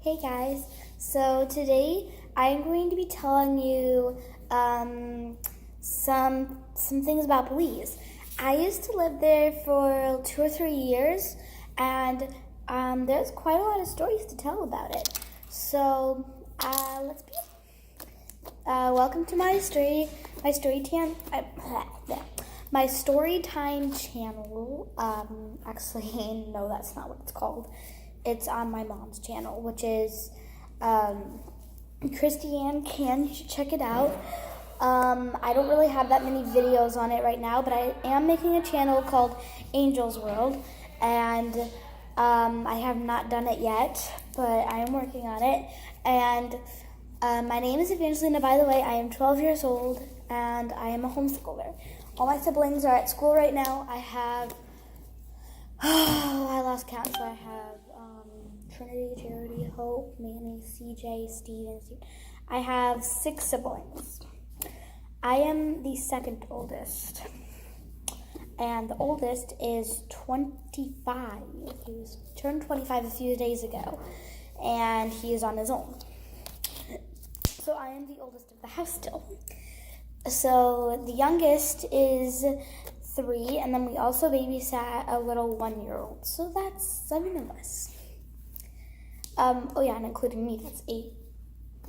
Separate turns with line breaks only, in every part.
Hey guys, so today I'm going to be telling you some things about Belize. I used to live there for 2 or 3 years, and there's quite a lot of stories to tell about it. So let's begin. Welcome to my story time channel. Actually, no, that's not what it's called. It's on my mom's channel, which is Christiane Can. You should check it out. I don't really have that many videos on it right now, but I am making a channel called Angel's World, and I have not done it yet, but I am working on it. And my name is Evangelina, by the way. I am 12 years old, and I am a homeschooler. All my siblings are at school right now. I have, I lost count, so I have Trinity, Charity, Hope, Manny, CJ, Steven. I have 6 siblings. I am the second oldest, and the oldest is 25. He turned 25 a few days ago, and he is on his own. So I am the oldest of the house still. So the youngest is 3, and then we also babysat a little 1-year-old. So that's 7 of us. Oh yeah, and including me, that's 8.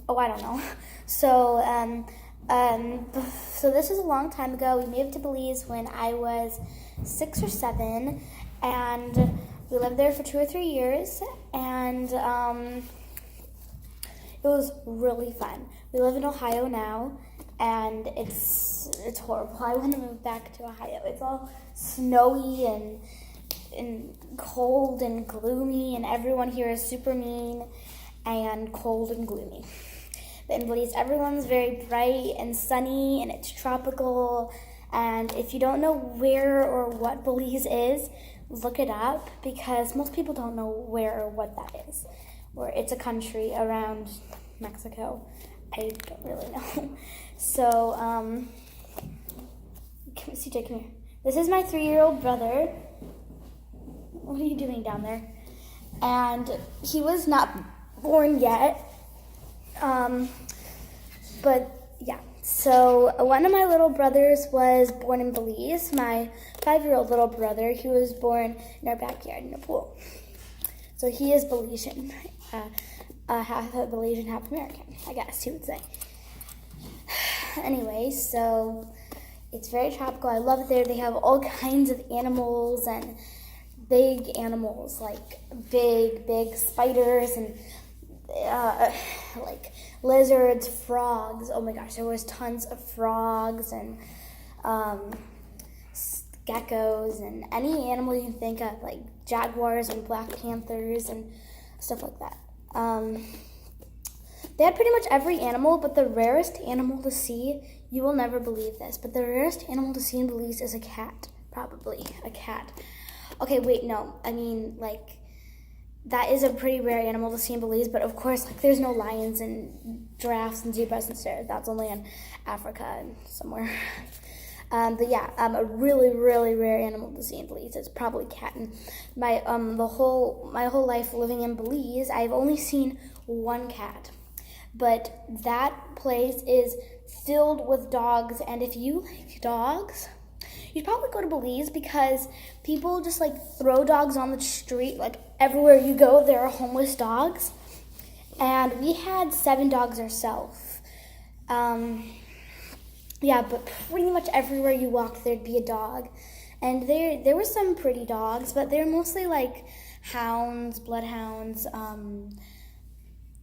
Oh, I don't know. So, so this is a long time ago. We moved to Belize when I was 6 or 7, and we lived there for 2 or 3 years, and it was really fun. We live in Ohio now, and it's horrible. I want to move back to Ohio. It's all snowy and cold and gloomy, and everyone here is super mean and cold and gloomy. In Belize, everyone's very bright and sunny, and it's tropical. And if you don't know where or what Belize is, look it up, because most people don't know where or what that is. Or it's a country around Mexico. I don't really know. So, CJ, come here. This is my 3-year-old brother. What are you doing down there? And he was not born yet. But yeah, so one of my little brothers was born in Belize. My 5-year-old little brother, he was born in our backyard in a pool. So he is Belizean, half Belizean, half American, I guess you would say. Anyway, so it's very tropical. I love it there. They have all kinds of animals and big animals, like big skiders and like lizards, frogs. Oh my gosh, there was tons of frogs and geckos and any animal you can think of, like jaguars and black panthers and stuff like that. They had pretty much every animal, but the rarest animal to see, you will never believe this, but the rarest animal to see in Belize is a cat. Probably a cat. Okay, wait, no. I mean, like, that is a pretty rare animal to see in Belize, but of course, like, there's no lions and giraffes and zebras and stuff. That's only in Africa and somewhere. But yeah, a really, really rare animal to see in Belize is probably cat. And my whole life living in Belize, I've only seen 1 cat, but that place is filled with dogs. And if you like dogs, you'd probably go to Belize, because people just like throw dogs on the street. Like everywhere you go, there are homeless dogs. And we had 7 dogs ourselves. Yeah, but pretty much everywhere you walked, there'd be a dog. And there were some pretty dogs, but they're mostly like hounds, bloodhounds,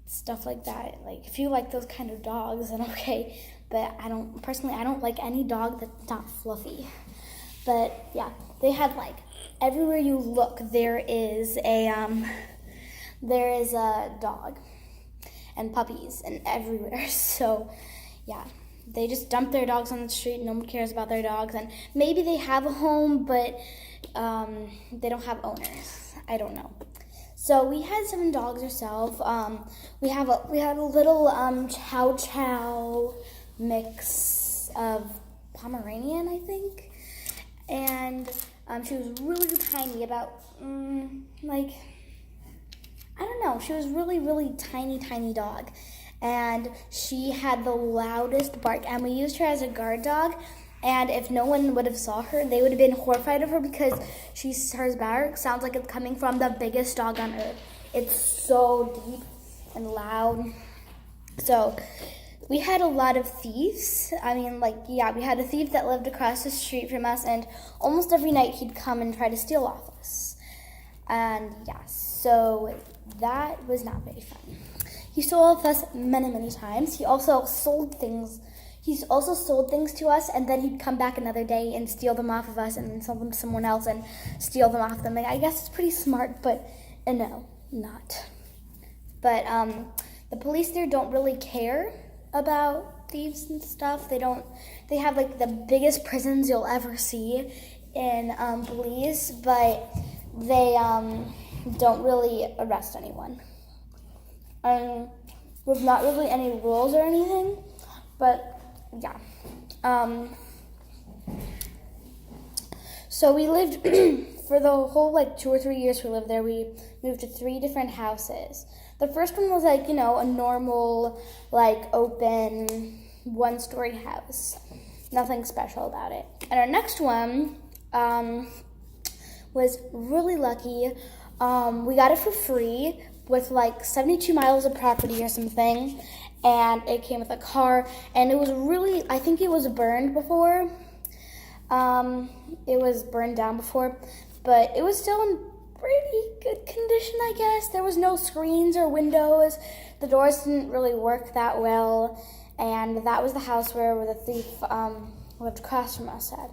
stuff like that. Like if you like those kind of dogs, then okay. But I don't like any dog that's not fluffy. But yeah, they had like everywhere you look, there is a dog and puppies and everywhere. So yeah, they just dump their dogs on the street. No one cares about their dogs, and maybe they have a home, but they don't have owners. I don't know. So we had 7 dogs ourselves. We had a little Chow Chow mix of Pomeranian, I think. And she was really tiny, about like I don't know, she was really, really tiny dog. And she had the loudest bark, and we used her as a guard dog. And if no one would have saw her, they would have been horrified of her because her bark sounds like it's coming from the biggest dog on earth. It's so deep and loud. So we had a lot of thieves. I mean, we had a thief that lived across the street from us, and almost every night he'd come and try to steal off us. And yeah, so that was not very fun. He stole off us many times. He also sold things. He's also sold things to us, and then he'd come back another day and steal them off of us, and then sell them to someone else and steal them off them. I guess it's pretty smart, but no, not. But the police there don't really care about thieves and stuff. They have like the biggest prisons you'll ever see in Belize, but they don't really arrest anyone. There's not really any rules or anything, but yeah. So we lived for the whole 2 or 3 years we lived there. We moved to 3 different houses. The first one was a normal, open 1-story house. Nothing special about it. And our next one was really lucky. We got it for free with 72 miles of property or something, and it came with a car, and it was really, I think it was burned before. It was burned down before, but it was still in pretty good condition, I guess. There was no screens or windows. The doors didn't really work that well, and that was the house where the thief lived across from us at.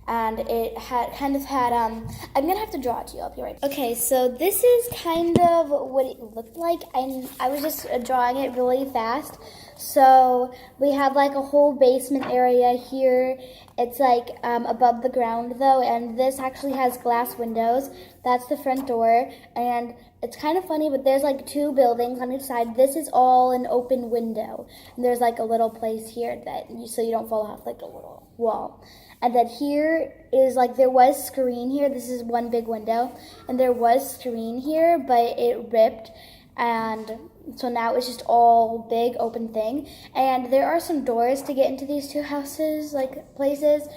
And it had I'm gonna have to draw it to you. I'll be right back. Okay, so this is kind of what it looked like, and I was just drawing it really fast. So we have a whole basement area here. It's above the ground though, and this actually has glass windows. That's the front door, and it's kind of funny, but there's 2 buildings on each side. This is all an open window, and there's a little place here so you don't fall off a little wall. And then here is there was screen here. This is one big window, and there was screen here, but it ripped, and so now it's just all big open thing. And there are some doors to get into these 2 houses, places,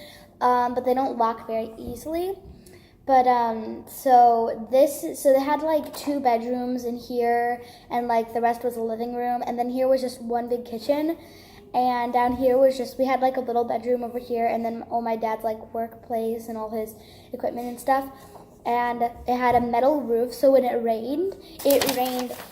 but they don't lock very easily. But so they had 2 bedrooms in here, and the rest was a living room, and then here was just one big kitchen. And down here was we had a little bedroom over here, and then all my dad's workplace and all his equipment and stuff. And it had a metal roof, so when it rained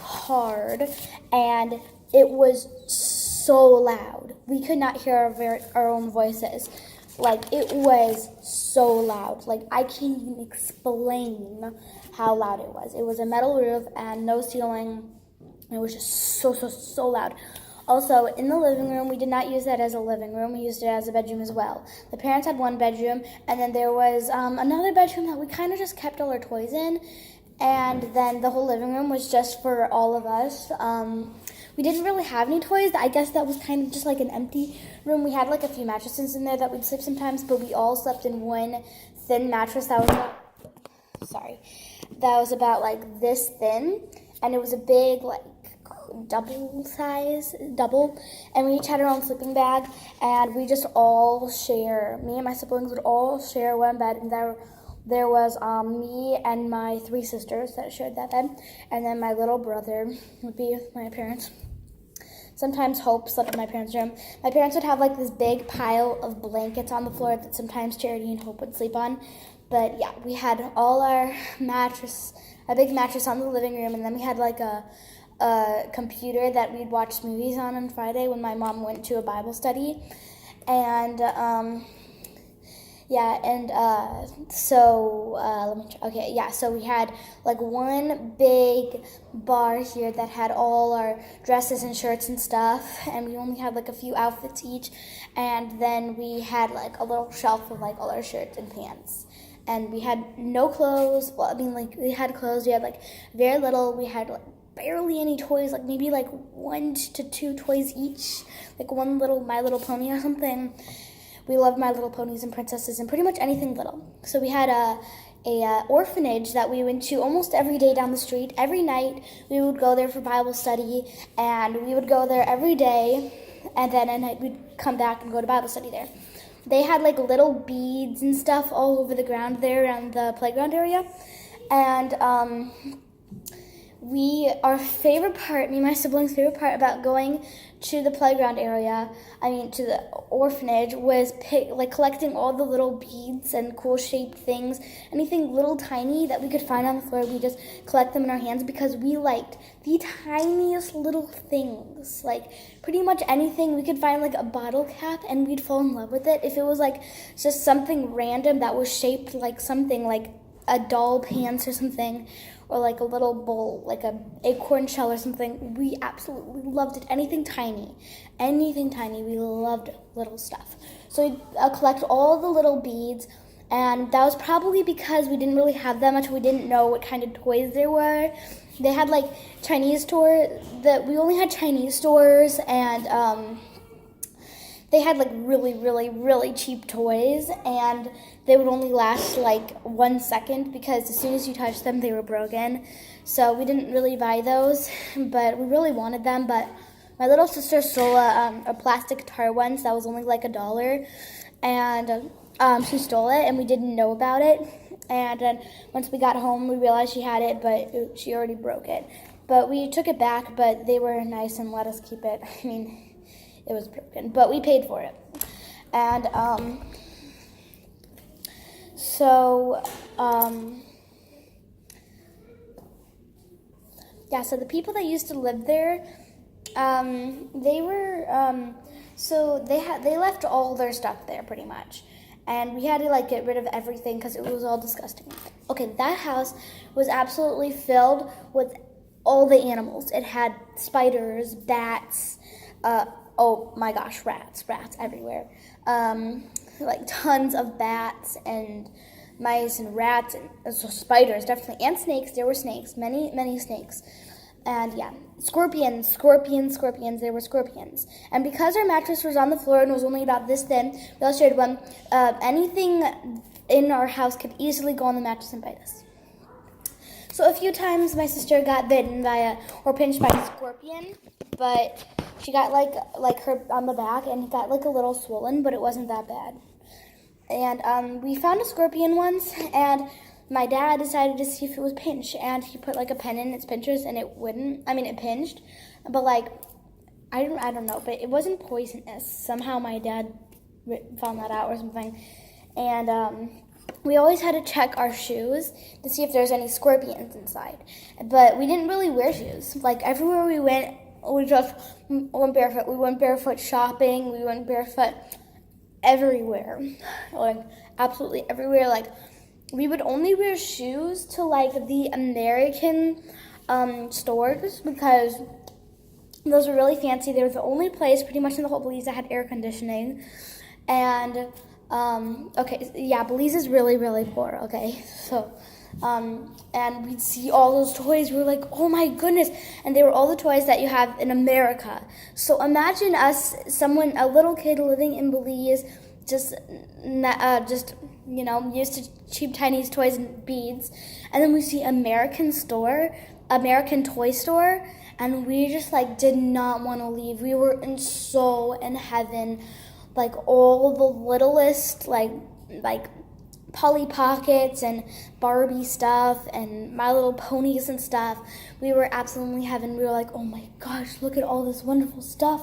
hard, and it was so loud. We could not hear our own voices. It was so loud. I can't even explain how loud it was. It was a metal roof and no ceiling. It was just so loud. Also, in the living room, we did not use that as a living room. We used it as a bedroom as well. The parents had 1 bedroom, and then there was another bedroom that we kind of just kept all our toys in, and then the whole living room was just for all of us. We didn't really have any toys. I guess that was kind of just an empty room. We had a few mattresses in there that we'd sleep sometimes, but we all slept in one thin mattress that was about this thin, and it was a big double, and we each had our own sleeping bag, and we just all share. Me and my siblings would all share one bed, and there was me and my 3 sisters that shared that bed, and then my little brother would be with my parents. Sometimes Hope slept in my parents' room. My parents would have this big pile of blankets on the floor that sometimes Charity and Hope would sleep on. But yeah, we had all our a big mattress on the living room, and then we had a computer that we'd watch movies on Friday when my mom went to a Bible study. And so we had one big bar here that had all our dresses and shirts and stuff, and we only had a few outfits each, and then we had a little shelf with all our shirts and pants. And we had no clothes. Well, I mean, we had clothes. We had very little. We had barely any toys, maybe 1 to 2 toys each, one little My Little Pony or something. We loved My Little Ponies and princesses and pretty much anything little. So we had orphanage that we went to almost every day down the street. Every night we would go there for Bible study, and we would go there every day, and then at night we'd come back and go to Bible study there. They had like little beads and stuff all over the ground there around the playground area, and our favorite part, me and my siblings' favorite part about going to the playground area, to the orphanage, was collecting all the little beads and cool shaped things, anything little tiny that we could find on the floor. We just collect them in our hands because we liked the tiniest little things. Like pretty much anything we could find, like a bottle cap, and we'd fall in love with it. If it was like just something random that was shaped like something like a doll pants or something, or like a little bowl, like a acorn shell or something, we absolutely loved it. Anything tiny, we loved little stuff. So we'd collect all the little beads, and that was probably because we didn't really have that much. We didn't know what kind of toys there were. They had like Chinese stores, we only had Chinese stores, and they had like really, really, really cheap toys, and they would only last like 1 second because as soon as you touched them, they were broken. So we didn't really buy those, but we really wanted them. But my little sister stole a plastic guitar once that was only like $1, and she stole it, and we didn't know about it. And then once we got home, we realized she had it, but she already broke it. But we took it back, but they were nice and let us keep it. It was broken, but we paid for it. And so the people that used to live there, they left all their stuff there pretty much, and we had to like get rid of everything because it was all disgusting. Okay, that house was absolutely filled with all the animals. It had spiders, bats, oh my gosh, rats everywhere. Like tons of bats and mice and rats and so spiders, definitely, and snakes. There were snakes, many snakes. And yeah, scorpions, there were scorpions. And because our mattress was on the floor and was only about this thin, we also shared one, anything in our house could easily go on the mattress and bite us. So a few times my sister got bitten or pinched by a scorpion, but she got like her on the back and got like a little swollen, but it wasn't that bad. And we found a scorpion once, and my dad decided to see if it was pinched, and he put like a pen in its pinchers, and it pinched, but like I don't know, but it wasn't poisonous. Somehow my dad found that out or something, and we always had to check our shoes to see if there's any scorpions inside. But we didn't really wear shoes. Like everywhere we went, we just went barefoot. We went barefoot shopping. We went barefoot everywhere. Like absolutely everywhere. Like we would only wear shoes to like the American stores because those were really fancy. They were the only place pretty much in the whole Belize that had air conditioning. And Belize is really, really poor, okay? So, and we'd see all those toys. We were like, oh my goodness. And they were all the toys that you have in America. So imagine us, a little kid living in Belize, just used to cheap Chinese toys and beads. And then we see American toy store, and we just like did not want to leave. We were in heaven. Like all the littlest, like Polly Pockets and Barbie stuff and My Little Ponies and stuff. We were absolutely heaven. We were like, oh my gosh, look at all this wonderful stuff.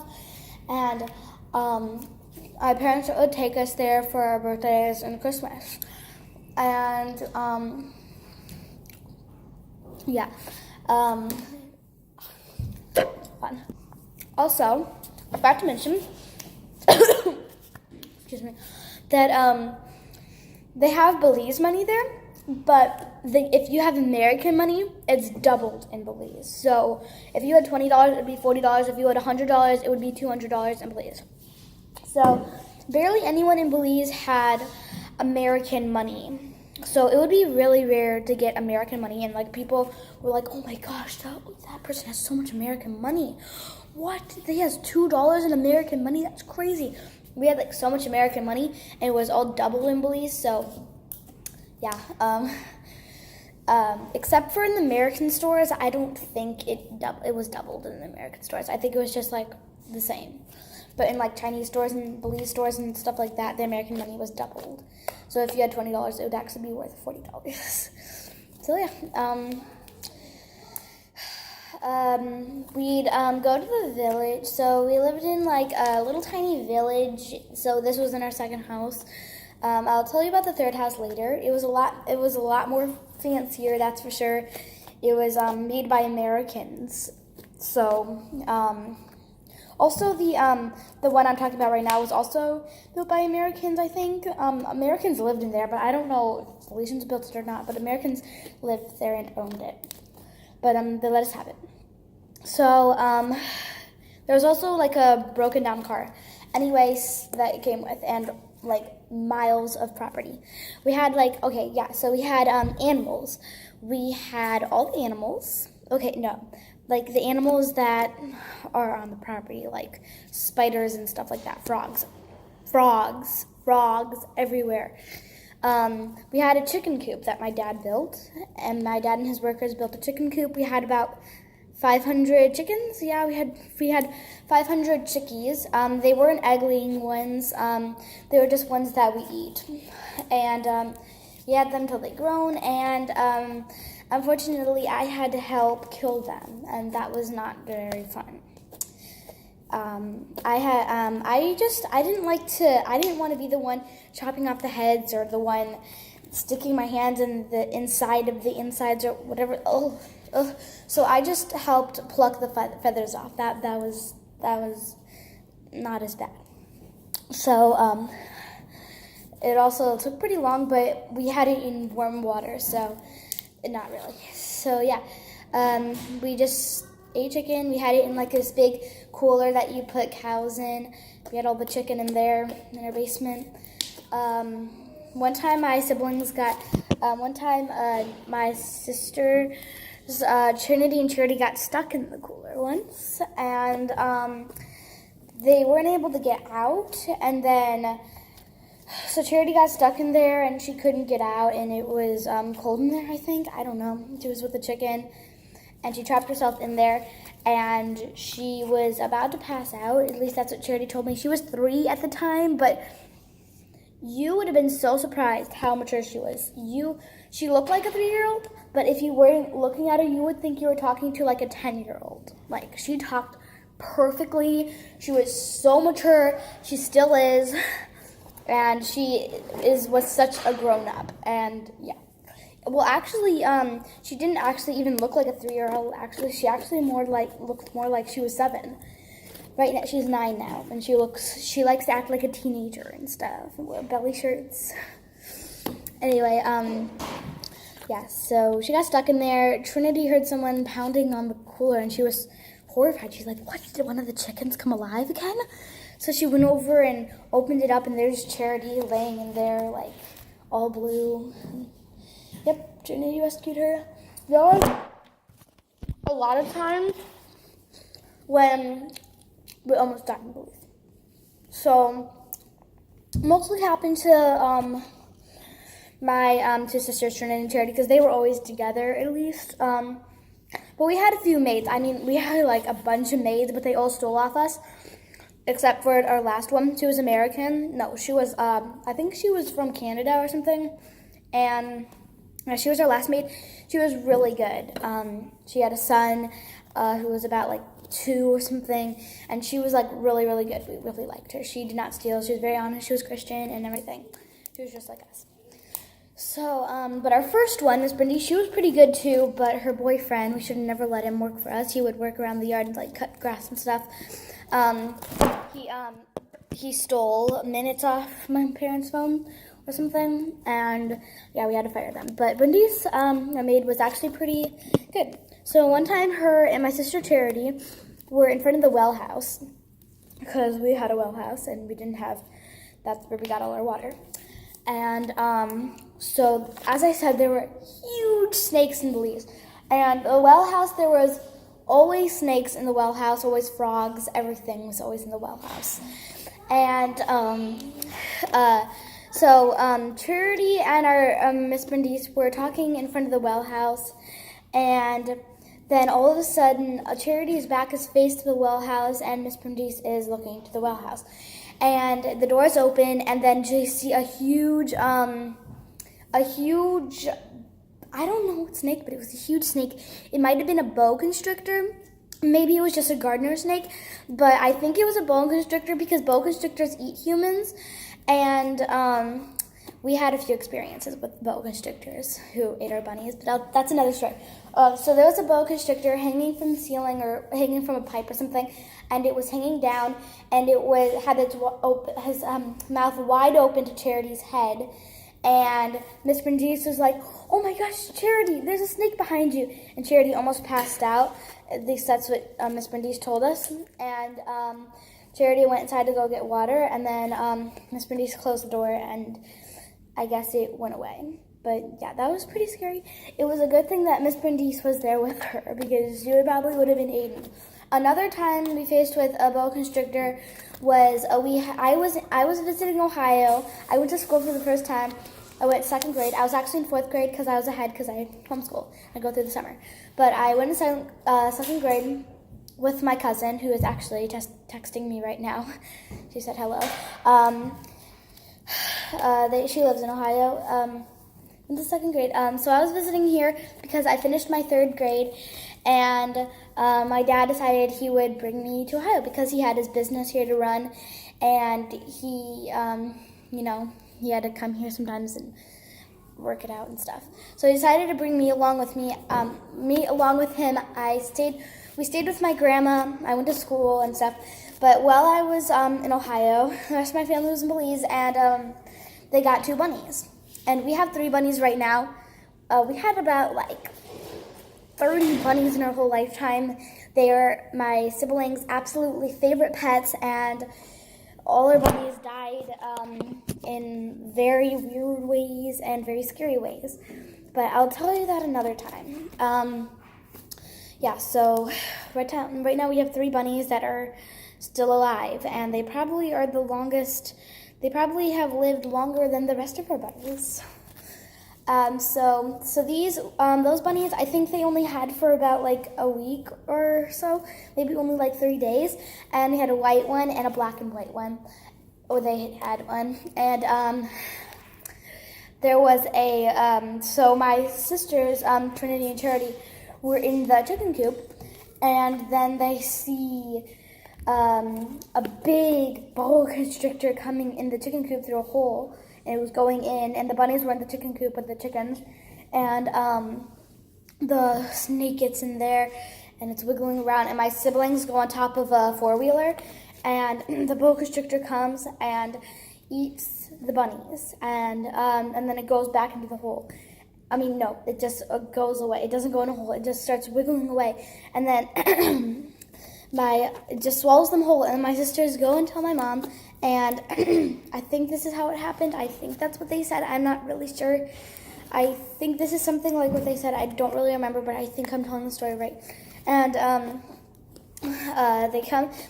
And our parents would take us there for our birthdays and Christmas. And fun. Also, I forgot to mention excuse me, that they have Belize money there, but if you have American money, it's doubled in Belize. So if you had $20, it would be $40. If you had $100, it would be $200 in Belize. So barely anyone in Belize had American money. So it would be really rare to get American money, and like people were like, oh my gosh, that person has so much American money. What? They has $2 in American money? That's crazy. We had like so much American money, and it was all double in Belize. So yeah. Except for in the American stores, I don't think it was doubled in the American stores. I think it was just like the same. But in like Chinese stores and Belize stores and stuff like that, the American money was doubled. So if you had $20, it would actually be worth $40. So yeah, we'd go to the village. So we lived in like a little tiny village. So this was in our second house. I'll tell you about the third house later. It was a lot more fancier, that's for sure. It was made by Americans. So also the one I'm talking about right now was also built by Americans, I think. Americans lived in there, but I don't know if Belizeans built it or not. But Americans lived there and owned it. But they let us have it. So there was also like a broken down car. Anyways, that it came with, and like miles of property. We had so we had animals. We had all the animals. Okay, no. Like the animals that are on the property, like spiders and stuff like that. Frogs everywhere. We had a chicken coop that my dad built, and my dad and his workers built a chicken coop. We had about 500 chickens. Yeah, we had 500 chickies. They weren't egg-laying ones. They were just ones that we eat, and we had them till they grown. And unfortunately, I had to help kill them, and that was not very fun. I didn't want to be the one chopping off the heads or the one sticking my hands in the inside of the insides or whatever. So I just helped pluck the feathers off. That was not as bad. So it also took pretty long, but we had it in warm water, so not really. So yeah, we just ate chicken. We had it in like this big cooler that you put cows in. We had all the chicken in there in our basement. One time my siblings my sister Trinity and Charity got stuck in the cooler once, and they weren't able to get out, and then so Charity got stuck in there and she couldn't get out, and it was cold in there, I think. I don't know. She was with the chicken, and she trapped herself in there, and she was about to pass out. At least that's what Charity told me. She was 3 at the time, but you would have been so surprised how mature she was. She looked like a 3-year-old, but if you weren't looking at her, you would think you were talking to like a 10-year-old. Like, she talked perfectly. She was so mature. She still is. And she was such a grown-up. And yeah. Well, actually, she didn't actually even look like a 3-year-old. Actually, she actually looked more like she was 7. Right now, she's 9 now, and she likes to act like a teenager and stuff, and wear belly shirts. Anyway, yeah, so she got stuck in there. Trinity heard someone pounding on the cooler, and she was horrified. She's like, what, did one of the chickens come alive again? So she went over and opened it up, and there's Charity laying in there, like, all blue. Yep, Trinity rescued her. There was a lot of times when we almost died in Belize. So, mostly happened to my two sisters, Trinity and Charity, because they were always together, at least. But we had a few maids. I mean, we had like a bunch of maids, but they all stole off us, except for our last one. She was American. No, she was, I think she was from Canada or something. And she was our last maid. She was really good. She had a son who was about like 2 or something, and she was like really, really good. We really liked her. She did not steal. She was very honest. She was Christian and everything. She was just like us. So, but our first one was Brindy. She was pretty good too, but her boyfriend, we should have never let him work for us. He would work around the yard and like cut grass and stuff. He stole minutes off my parents' phone or something, and yeah, we had to fire them. But Brindy's maid was actually pretty good. So one time, her and my sister Charity were in front of the well house, because we had a well house and we didn't have, that's where we got all our water. And so, as I said, there were huge snakes in Belize. And the well house, there was always snakes in the well house, always frogs, everything was always in the well house. And So Charity and our Miss Brandice were talking in front of the well house, and then all of a sudden, Charity's back is faced to the well house, and Miss Brandice is looking to the well house. And the doors open, and then you see a huge, I don't know what snake, but it was a huge snake. It might have been a boa constrictor. Maybe it was just a gardener snake, but I think it was a boa constrictor because boa constrictors eat humans. And we had a few experiences with boa constrictors who ate our bunnies, but that's another story. So there was a boa constrictor hanging from the ceiling or hanging from a pipe or something, and it was hanging down, and it had its mouth wide open to Charity's head. And Miss Brandice was like, "Oh my gosh, Charity, there's a snake behind you." And Charity almost passed out. At least that's what Miss Brandice told us. And Charity went inside to go get water, and then Miss Brandice closed the door, and I guess it went away. But yeah, that was pretty scary. It was a good thing that Miss Brandice was there with her, because she probably would have been eaten. Another time we faced with a boa constrictor was I was visiting Ohio. I went to school for the first time. I went second grade. I was actually in fourth grade because I was ahead because I homeschool. I go through the summer. But I went in second grade with my cousin, who is actually texting me right now. She said hello. She lives in Ohio. In the second grade. So I was visiting here because I finished my third grade, and my dad decided he would bring me to Ohio because he had his business here to run, and he had to come here sometimes and work it out and stuff. So he decided to bring me along with me along with him. We stayed with my grandma. I went to school and stuff. But while I was in Ohio, the rest of my family was in Belize, and they got 2 bunnies. And we have 3 bunnies right now. We had about 30 bunnies in our whole lifetime. They are my siblings' absolutely favorite pets, and all our bunnies died in very weird ways and very scary ways. But I'll tell you that another time. So right now we have 3 bunnies that are still alive, and they probably are the longest. They probably have lived longer than the rest of our bunnies. So those bunnies, I think they only had for about a week or so, maybe only 3 days. And we had a white one and a black and white one, or they had one. And there was so my sisters, Trinity and Charity, were in the chicken coop, and then they see a big boa constrictor coming in the chicken coop through a hole, and it was going in, and the bunnies were in the chicken coop with the chickens, and the snake gets in there, and it's wiggling around, and my siblings go on top of a 4-wheeler, and the boa constrictor comes and eats the bunnies, and then it goes back into the hole. I mean, no, it just goes away. It doesn't go in a hole. It just starts wiggling away, and then it just swallows them whole, and my sisters go and tell my mom, and I think this is how it happened. I think that's what they said. I'm not really sure. I think this is something like what they said. I don't really remember, but I think I'm telling the story right. And my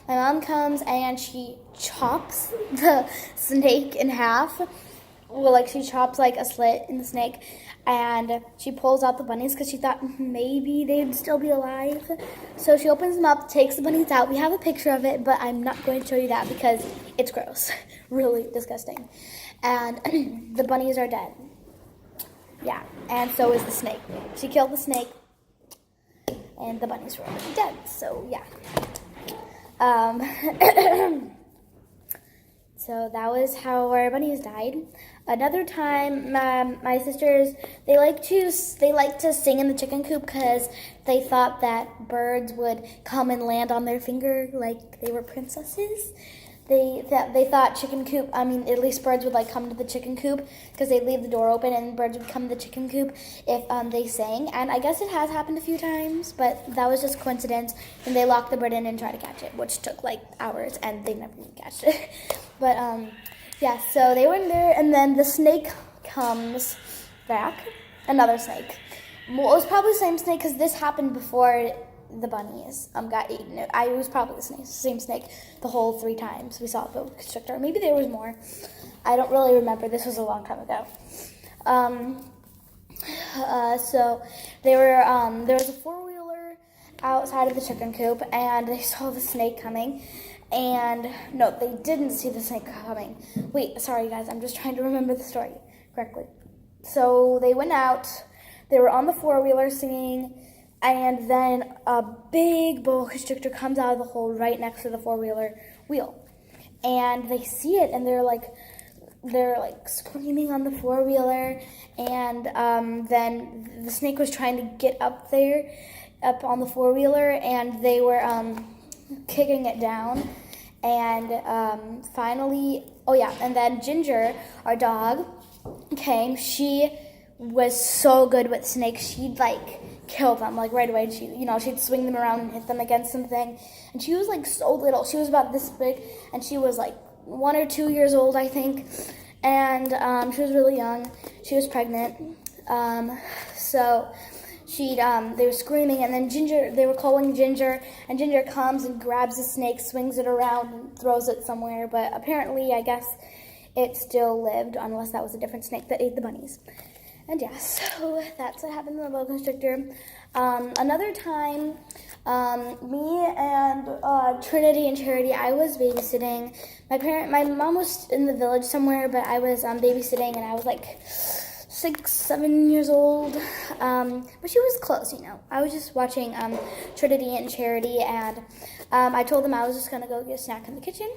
mom comes, and she chops the snake in half. Well, she chops a slit in the snake, and she pulls out the bunnies because she thought maybe they'd still be alive. So she opens them up, takes the bunnies out. We have a picture of it, but I'm not going to show you that because it's gross. Really disgusting. And the bunnies are dead. Yeah, and so is the snake. She killed the snake, and the bunnies were already dead. So, yeah. So that was how our bunnies died. Another time, my sisters, they like to sing in the chicken coop because they thought that birds would come and land on their finger like they were princesses. They thought chicken coop, at least birds would come to the chicken coop because they'd leave the door open and birds would come to the chicken coop if they sang. And I guess it has happened a few times, but that was just coincidence. And they locked the bird in and tried to catch it, which took hours, and they never even catched it. But so they were in there, and then the snake comes back, another snake. Well, it was probably the same snake because this happened before the bunnies got eaten. It was probably the same snake the whole 3 times we saw the constrictor. Maybe there was more. I don't really remember. This was a long time ago. So there was a four-wheeler outside of the chicken coop, and they saw the snake coming. And no, they didn't see the snake coming. Wait, sorry guys, I'm just trying to remember the story correctly. So they went out, they were on the four-wheeler singing, and then a big boa constrictor comes out of the hole right next to the four-wheeler wheel. And they see it, and they're like screaming on the four-wheeler, and then the snake was trying to get up on the four-wheeler, and they were kicking it down, and finally, and then Ginger, our dog, came. She was so good with snakes. She'd kill them right away. She'd swing them around and hit them against something, and she was so little. She was about this big, and she was 1 or 2 years old, I think, and she was really young. She was pregnant, so they were screaming, and then they were calling Ginger, and Ginger comes and grabs the snake, swings it around, and throws it somewhere, but apparently, I guess, it still lived, unless that was a different snake that ate the bunnies. And yeah, so that's what happened to the boa constrictor. Another time, me and Trinity and Charity, I was babysitting. My mom was in the village somewhere, but I was babysitting, and I was 6, 7 years old. But she was close, I was just watching Trinity and Charity, and I told them I was just gonna go get a snack in the kitchen.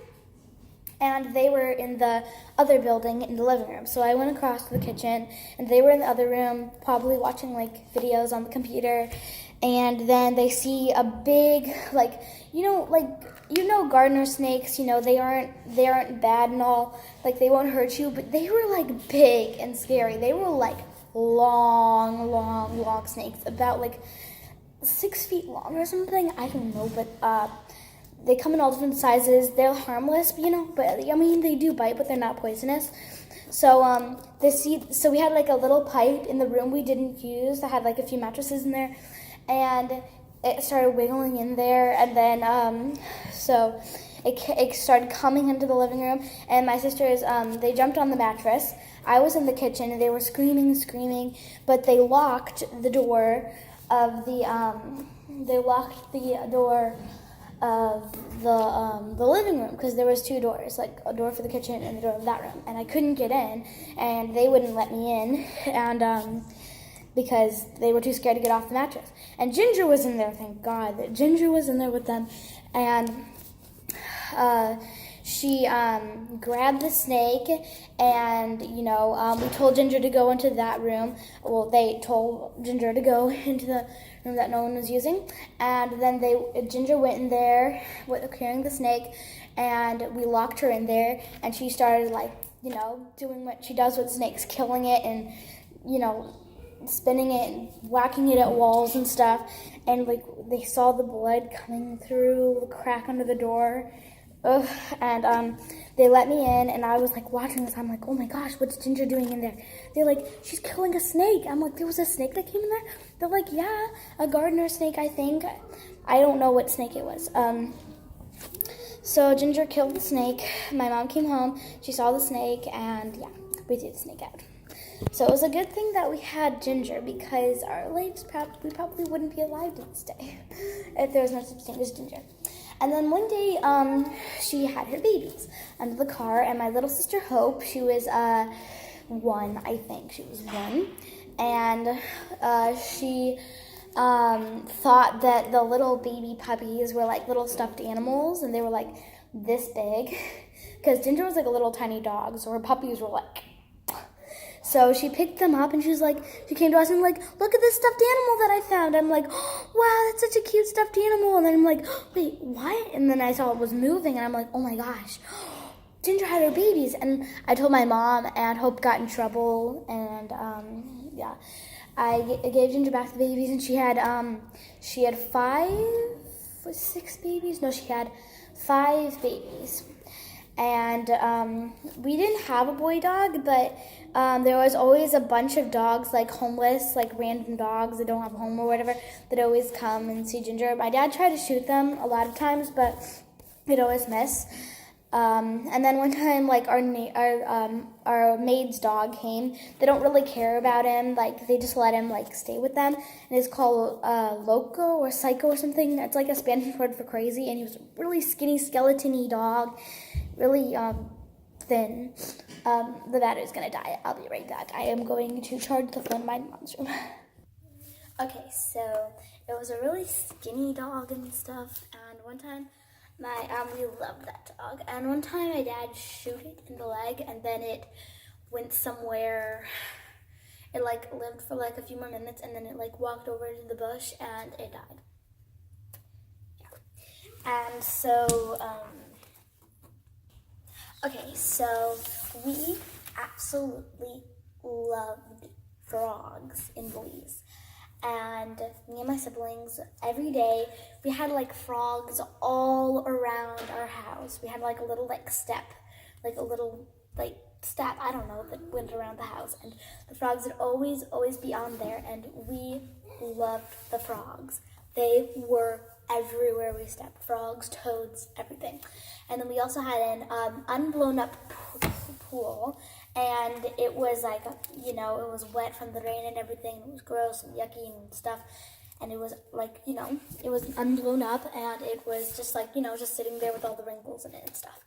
And they were in the other building in the living room. So I went across to the kitchen, and they were in the other room, probably watching videos on the computer. And then they see a big, gardener snakes. They aren't bad and all. They won't hurt you, but they were big and scary. They were long snakes, about 6 feet long or something. I don't know, but they come in all different sizes. They're harmless, they do bite, but they're not poisonous. So so we had a little pipe in the room we didn't use that had a few mattresses in there, and it started wiggling in there, and then so it started coming into the living room, and my sisters they jumped on the mattress. I was in the kitchen, and they were screaming, but they locked the door of the the living room, because there was 2 doors, a door for the kitchen and the door of that room, and I couldn't get in, and they wouldn't let me in, and because they were too scared to get off the mattress. And Ginger was in there, thank God that Ginger was in there with them, and she grabbed the snake, and we told Ginger to go into that room. Well, they told Ginger to go into the room that no one was using, and then Ginger went in there carrying the snake, and we locked her in there, and she started doing what she does with snakes, killing it, and spinning it and whacking it at walls and stuff, and they saw the blood coming through the crack under the door. And they let me in, and I was watching this. I'm oh my gosh, what's Ginger doing in there? They're she's killing a snake. I'm there was a snake that came in there? They're yeah, a gardener snake, I think. I don't know what snake it was. So Ginger killed the snake. My mom came home, she saw the snake, and yeah, we threw the snake out. So it was a good thing that we had Ginger, because our lives we probably wouldn't be alive to this day if there was no such thing as Ginger. And then one day, she had her babies under the car, and my little sister Hope, she was 1, I think. She was 1, and she thought that the little baby puppies were like little stuffed animals, and they were like this big, because Ginger was like a little tiny dog, so her puppies were like. So she picked them up, and she came to us and like, look at this stuffed animal that I found. I'm like, oh, wow, that's such a cute stuffed animal. And then I'm like, wait, what? And then I saw it was moving, and I'm like, oh my gosh, Ginger had her babies. And I told my mom, and Hope got in trouble, and yeah, I gave Ginger back the babies, and she had 6 babies. No, she had 5 babies. And we didn't have a boy dog, but there was always a bunch of dogs, like homeless, like random dogs that don't have a home or whatever, that always come and see Ginger. My dad tried to shoot them a lot of times, but he'd always miss. And then one time, like our maid's dog came. They don't really care about him. Like they just let him like stay with them. And it's called Loco or Psycho or something. It's like a Spanish word for crazy. And he was a really skinny, skeleton-y dog, really thin. The battery's gonna die. I'll be right back. I am going to charge the phone in my mom's room. Okay, so it was a really skinny dog and stuff. And one time, we loved that dog. And one time my dad shoot it in the leg, and then it went somewhere. It like lived for like a few more minutes, and then it like walked over to the bush, and it died. Yeah. And so, okay, so we absolutely loved frogs in Belize. And me and my siblings, every day, we had like frogs all around our house. We had like a little like step, I don't know, that went around the house. And the frogs would always be on there, and we loved the frogs. They were everywhere we stepped. Frogs, toads, everything. And then we also had an unblown up pool, and it was like, it was wet from the rain and everything. It was gross and yucky and stuff. And it was like, it was unblown up, and it was just like, just sitting there with all the wrinkles in it and stuff.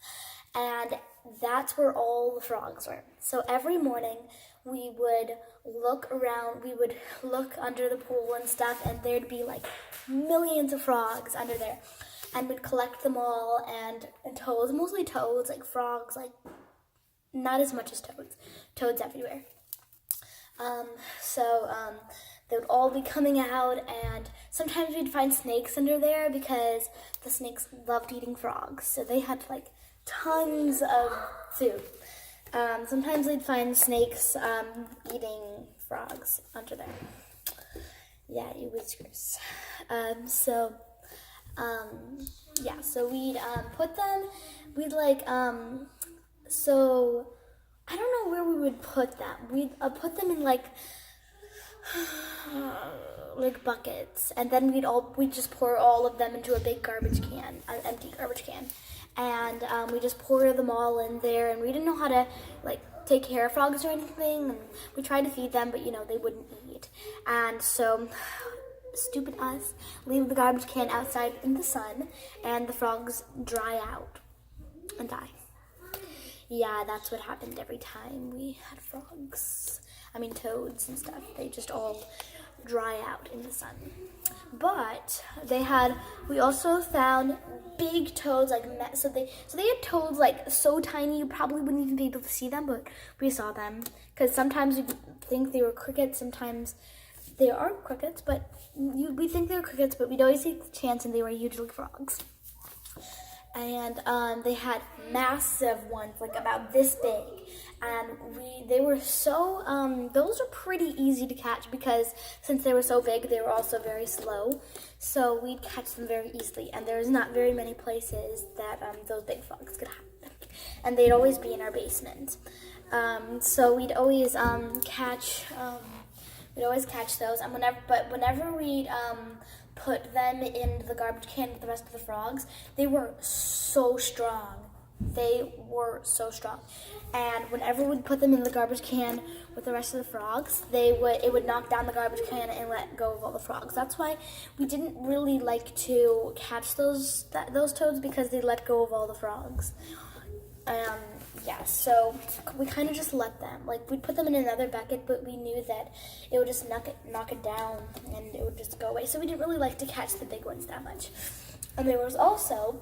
And that's where all the frogs were. So every morning we would look around, we would look under the pool and stuff, and there'd be like millions of frogs under there. And we'd collect them all, and toads, mostly toads, like frogs, like not as much as toads everywhere. They would all be coming out, and sometimes we'd find snakes under there because the snakes loved eating frogs. So they had like tons of food. Sometimes we'd find snakes eating frogs under there. Yeah, it was gross. So we'd put them, so I don't know where we would put them. We'd put them in like buckets, and then we'd just pour all of them into a big garbage can, an empty garbage can, and we just poured them all in there. And we didn't know how to like take care of frogs or anything, and we tried to feed them, but they wouldn't eat. And so stupid us, leave the garbage can outside in the sun, and the frogs dry out and die. Yeah, that's what happened every time we had toads and stuff. They just all dry out in the sun. But we also found big toads, so they had toads like so tiny you probably wouldn't even be able to see them, but we saw them. Because sometimes we think they were crickets, sometimes they are crickets, but we think they were crickets, but we'd always take the chance, and they were usually frogs. And they had massive ones, like about this big, and they were so, those are pretty easy to catch because since they were so big, they were also very slow, so we'd catch them very easily, and there's not very many places that those big frogs could hide, and they'd always be in our basement. So we'd always catch those, and whenever we'd put them in the garbage can with the rest of the frogs, they were so strong. And whenever we'd put them in the garbage can with the rest of the frogs, it would knock down the garbage can and let go of all the frogs. That's why we didn't really like to catch those toads, because they let go of all the frogs. So we kind of just let them. Like, we'd put them in another bucket, but we knew that it would just knock it down, and it would just go away. So we didn't really like to catch the big ones that much. And there was also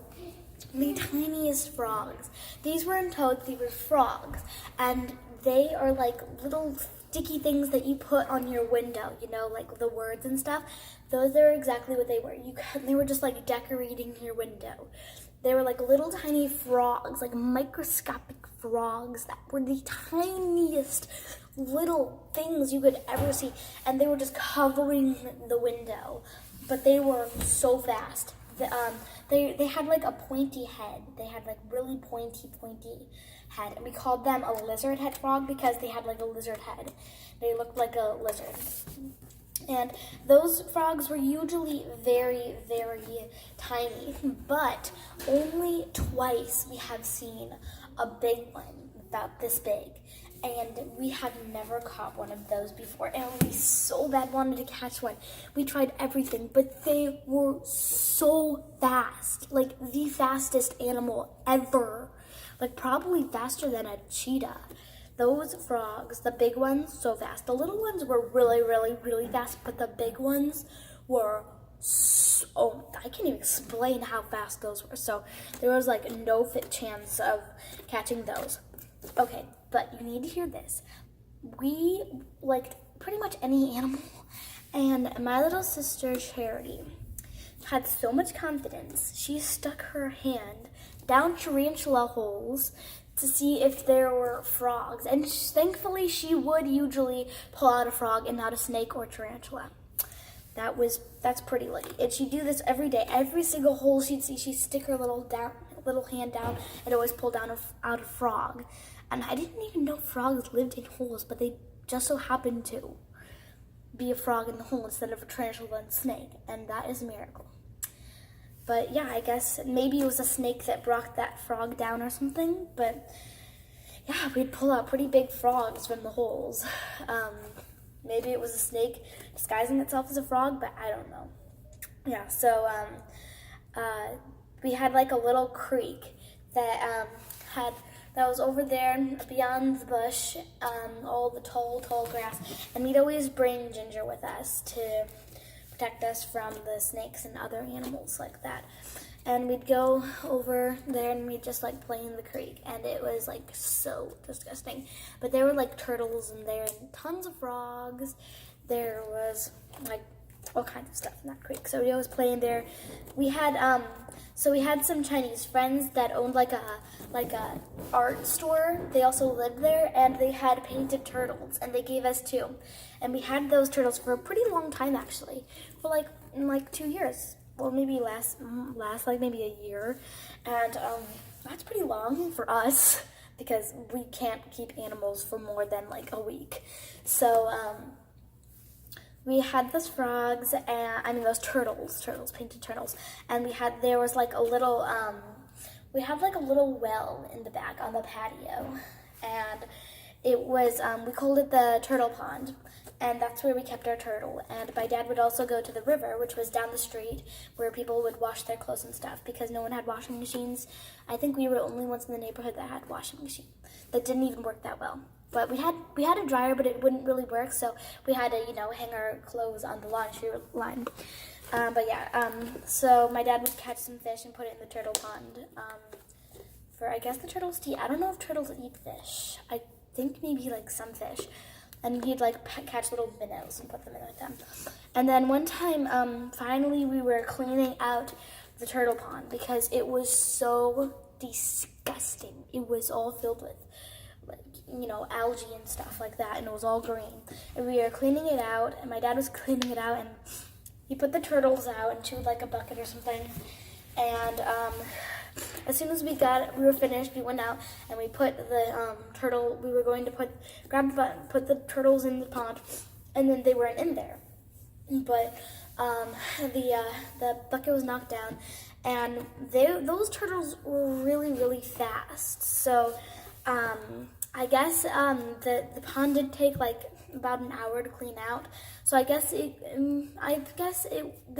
the tiniest frogs. These weren't toads, they were frogs. And they are like little sticky things that you put on your window, like the words and stuff. Those are exactly what they were. They were just like decorating your window. They were like little tiny frogs, like microscopic frogs that were the tiniest little things you could ever see. And they were just covering the window. But they were so fast. They had like a pointy head. They had like really pointy head. And we called them a lizard head frog because they had like a lizard head. They looked like a lizard. And those frogs were usually very, very tiny. But only twice we have seen a big one about this big. And we have never caught one of those before. And we so bad wanted to catch one. We tried everything, but they were so fast. Like the fastest animal ever. Like probably faster than a cheetah. Those frogs, the big ones, so fast. The little ones were really, really, really fast, but the big ones were so, I can't even explain how fast those were. So there was like no fit chance of catching those. Okay, but you need to hear this. We liked pretty much any animal, and my little sister Charity had so much confidence. She stuck her hand down tarantula holes to see if there were frogs, and thankfully she would usually pull out a frog and not a snake or tarantula. That's pretty lucky. And she'd do this every day. Every single hole she'd see, she'd stick her little hand down and always pull down out a frog. And I didn't even know frogs lived in holes, but they just so happened to be a frog in the hole instead of a tarantula and snake, and that is a miracle. But yeah, I guess maybe it was a snake that brought that frog down or something, but yeah, we'd pull out pretty big frogs from the holes. Maybe it was a snake disguising itself as a frog, but I don't know. Yeah, so we had like a little creek that that was over there beyond the bush, all the tall grass, and we'd always bring Ginger with us to protect us from the snakes and other animals like that. And we'd go over there and we'd just like play in the creek, and it was like so disgusting. But there were like turtles in there and tons of frogs. There was like all kinds of stuff in that creek. So we always play in there. We had some Chinese friends that owned like a art store. They also lived there, and they had painted turtles, and they gave us two. And we had those turtles for a pretty long time actually, for like 2 years. Well, maybe last like maybe a year, and that's pretty long for us because we can't keep animals for more than like a week. So we had those frogs, and those turtles, painted turtles, and there was like a little we had like a little well in the back on the patio, and it was we called it the turtle pond. And that's where we kept our turtle. And my dad would also go to the river, which was down the street, where people would wash their clothes and stuff, because no one had washing machines. I think we were the only ones in the neighborhood that had washing machine. That didn't even work that well. But we had a dryer, but it wouldn't really work, so we had to, hang our clothes on the laundry line. So my dad would catch some fish and put it in the turtle pond for, I guess, the turtles to eat. I don't know if turtles eat fish. I think maybe like some fish. And he'd like catch little minnows and put them in with them. And then one time, finally we were cleaning out the turtle pond because it was so disgusting. It was all filled with algae and stuff like that, and it was all green. And we were cleaning it out, and my dad was cleaning it out, and he put the turtles out into like a bucket or something. And as soon as we were finished, we went out and we put the turtle. We were going to put the turtles in the pond, and then they weren't in there. But the bucket was knocked down, and those turtles were really, really fast. So I guess the pond did take like about an hour to clean out. So I guess the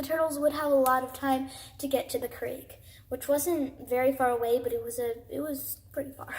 turtles would have a lot of time to get to the creek, which wasn't very far away, but it was pretty far.